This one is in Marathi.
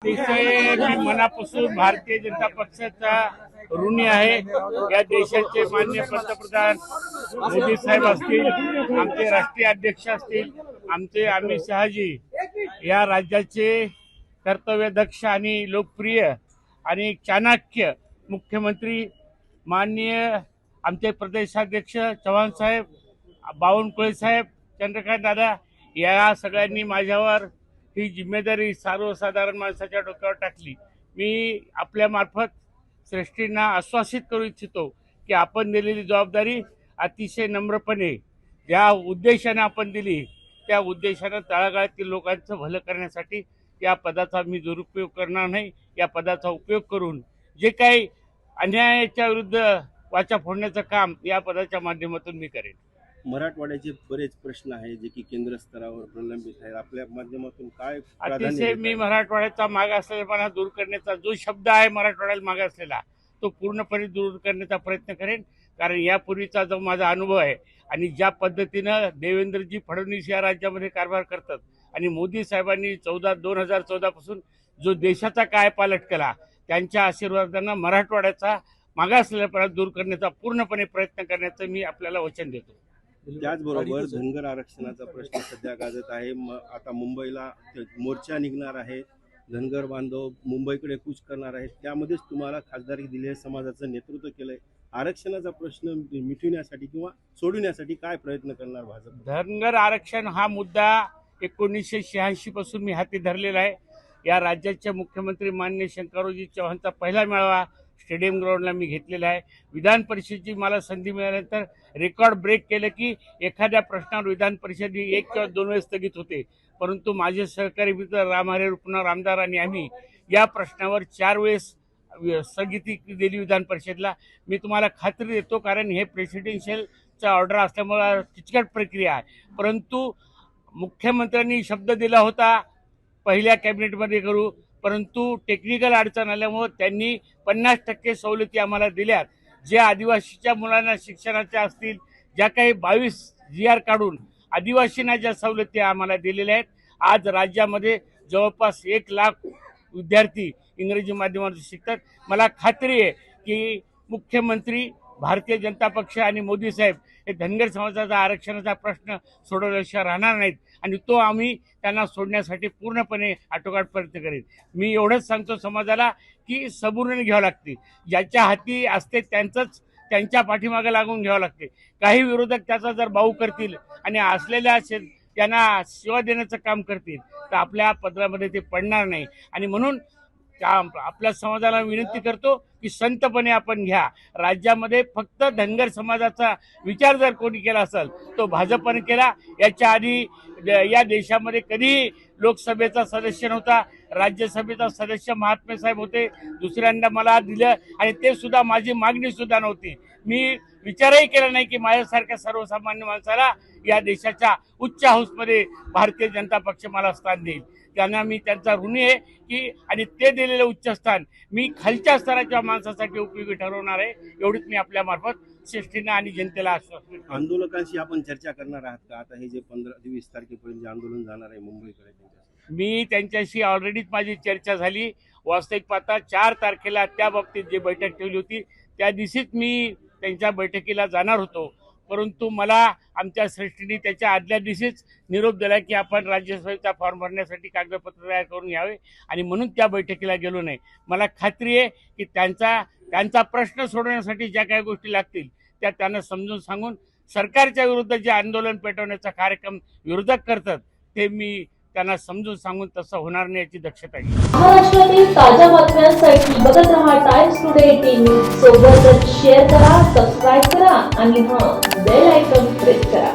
अतिशय मी मनापासून भारतीय जनता पक्षाचा ऋणी आहे। या देशाचे माननीय पंतप्रधान मोदी साहेब असतील, आमचे राष्ट्रीय अध्यक्ष असतील, आमचे अमित शहाजी, या राज्याचे कर्तव्यदक्ष आणि लोकप्रिय आणि चाणक्य मुख्यमंत्री माननीय आमचे प्रदेशाध्यक्ष चव्हाण साहेब, बावनकुळे साहेब, चंद्रकांत दादा, या सगळ्यांनी माझ्यावर ही जिम्मेदारी सर्वसाधारण माणसाच्या डोक्यावर टाकली। मी आपल्या मार्फत श्रेष्ठींना आश्वासित करू इच्छितो की आपण दिलेली जबाबदारी अतिशय नम्रपणे ज्या उद्देशाने आपण दिली त्या उद्देशाने तळागाळातील लोकांचं भलं करण्यासाठी या पदाचा मी दुरुपयोग करणार नाही। या पदाचा उपयोग करून जे काही अन्यायाच्या विरुद्ध वाचा फोडण्याचं काम या पदाच्या माध्यमातून मी करेन। मराठवाड्याचे बरेच प्रश्न आहेत जे की केंद्र स्तरावर प्रलंबित आहेत, आपल्या माध्यमातून काय अतिशय मी मराठवाड्याचा मागासलेपणा दूर करण्याचा जो शब्द आहे मराठवाड्याला मागासलेला तो पूर्णपणे दूर करण्याचा प्रयत्न करेन। कारण यापूर्वीचा जो माझा अनुभव आहे आणि ज्या पद्धतीनं देवेंद्रजी फडणवीस या राज्यामध्ये कारभार करतात आणि मोदी साहेबांनी 2014 पासून जो देशाचा कायापालट केला, त्यांच्या आशीर्वादानं मराठवाड्याचा मागासलेपणा दूर करण्याचा पूर्णपणे प्रयत्न करण्याचं मी आपल्याला वचन देतो। त्याचबरोबर धनगर आरक्षणाचा प्रश्न सध्या गाजत आहे। आता मुंबईला मोर्चा निघणार आहे, धनगर बांधव मुंबईकडे कूच करणार आहेत, त्यामध्येच तुम्हाला खासदारी दिली आहे, समाजाचं नेतृत्व केलंय। आरक्षणाचा प्रश्न मिटविण्यासाठी किंवा सोडविण्यासाठी काय प्रयत्न करणार भाजप? धनगर आरक्षण हा मुद्दा 1986 पासून मी हाती धरलेला आहे। या राज्याचे मुख्यमंत्री माननीय शंकररावजी चव्हाणचा पहिला मेळावा स्टेडियम ग्राउंडला मी घेतलेला आहे। विधान परिषदेची मला संधी मिळाल्यानंतर रेकॉर्ड ब्रेक केलं की एखाद्या प्रश्नावर विधान परिषद 1 किंवा 2 वेळेस स्थगित होते, परंतु माझे सहकारी मित्र रामहरे रुपनार आमदार आणि आम्ही या प्रश्नावर 4 वेळेस स्थगिती दिली विधान परिषदेला। मी तुम्हाला खात्री देतो, कारण हे प्रेसिडेन्शियलचा ऑर्डर असल्यामुळे किचकट प्रक्रिया आहे, परंतु मुख्यमंत्र्यांनी शब्द दिला होता पहिल्या कॅबिनेटमध्ये करू, परंतु टेक्निकल अडचण आल्यामुळे त्यांनी 50% सवलती आम्हाला दिल्यात। जे आदिवासीच्या मुलांना शिक्षणाच्या असतील, ज्या काही 22 GR काढून आदिवासींना ज्या सवलती आम्हाला दिलेल्या आहेत, आज राज्यामध्ये जवळपास 1 लाख विद्यार्थी इंग्रजी माध्यमातून शिकतात। मला खात्री आहे की मुख्यमंत्री, भारतीय जनता पक्ष आणि मोदी साहेब हे धनगर समाजाचा आरक्षणाचा प्रश्न सोडवल्याशिवाय राहणार नाहीत आणि तो आम्ही त्यांना सोडण्यासाठी पूर्णपणे आटोकाट प्रयत्न करेन। मी एवढंच सांगतो समाजाला की सबुरीने घ्यावं लागते, ज्याच्या हाती असते त्यांच्या पाठीमागे लागून घ्यावं लागते। काही विरोधक त्याचा जर बाऊ करतील आणि असलेल्या त्यांना सेवा देण्याचं काम करतील तर आपल्या पदरामध्ये ते पडणार नाही। आणि म्हणून आपल्या समाजाला विनंती करतो की संतपणे आपण घ्या। राज्यामध्ये फक्त धनगर समाजाचा विचार जर कोणी केला असेल तो भाजपने केला। याच्या आधी या देशामध्ये कधी लोकसभेचा सदस्य नव्हता, राज्यसभेचा सदस्य महात्मे साहेब होते, दुसऱ्यांदा मला दिलं आणि ते सुद्धा माझी मागणी सुद्धा नव्हती। मी विचारही केला नाही की माझ्यासारख्या सर्वसामान्य माणसाला या देशाच्या उच्च हाऊसमध्ये भारतीय जनता पक्ष मला स्थान देईल। त्यांना मी त्यांचा ऋणी आहे की आणि ते दिलेलं उच्च स्थान मी खालच्या स्तराच्या माणसासाठी उपयोगी ठरवणार आहे। एवढीच मी आपल्या मार्फत श्रेष्ठींना आणि जनतेला आश्वासन देतो। आंदोलकांशी आपण चर्चा करणार आहात का? आता हे जे 15-20 तारखेपर्यंत जे आंदोलन जाणार आहे मुंबईकडे, मी त्यांच्याशी ऑलरेडीच माझी चर्चा झाली। वास्तविक पाहता 4 तारखेला त्या बाबतीत जी बैठक ठेवली होती त्या दिवशीच मी त्यांच्या बैठकीला जाणार होतो, परंतु मला आमच्या श्रेष्ठींनी त्याच्या आदल्या दिवशीच निरोप दिला की आपण राज्यसभेचा फॉर्म भरण्यासाठी कागदपत्र तयार करून घ्यावे आणि म्हणून त्या बैठकीला गेलो नाही। मला खात्री आहे की त्यांचा प्रश्न सोडवण्यासाठी ज्या काही गोष्टी लागतील त्या त्यांना समजून सांगून सरकारच्या विरुद्ध जे आंदोलन पेटवण्याचा कार्यक्रम विरोधक करतात ते मी त्यांना समजून सांगून तसं होणार नाही याची दक्षता घ्या। महाराष्ट्रातील ताज्या बातम्यांसाठी बघत रहा टाइम्स टुडे टीव्ही। सोबतच शेअर करा, सबस्क्राईब करा आणि बेल आयकॉन प्रेस करा।